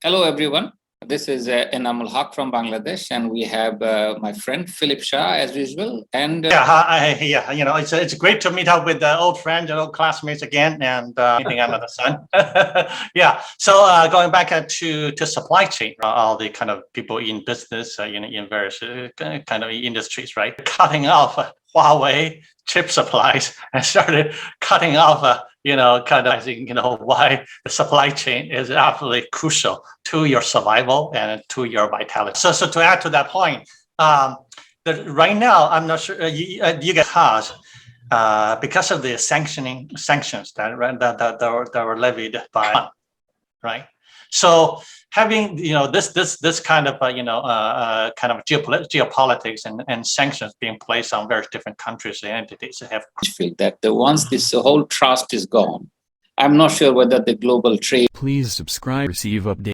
Hello, everyone. This is Enamul Haq from Bangladesh, and we have my friend Philip Shah, as usual. And it's great to meet up with old friends and old classmates again, and meeting under the sun. Yeah. So going back to supply chain, all the kind of people in business, in various kind of industries, right? Cutting off Huawei chip supplies and started cutting off, why the supply chain is absolutely crucial to your survival and to your vitality. So to add to that point, right now, I'm not sure you get cars because of the sanctions that were levied by, right? So having this kind of geopolitics and sanctions being placed on various different countries and entities have feel that once this whole trust is gone, I'm not sure whether the global trade. Please subscribe, receive updates.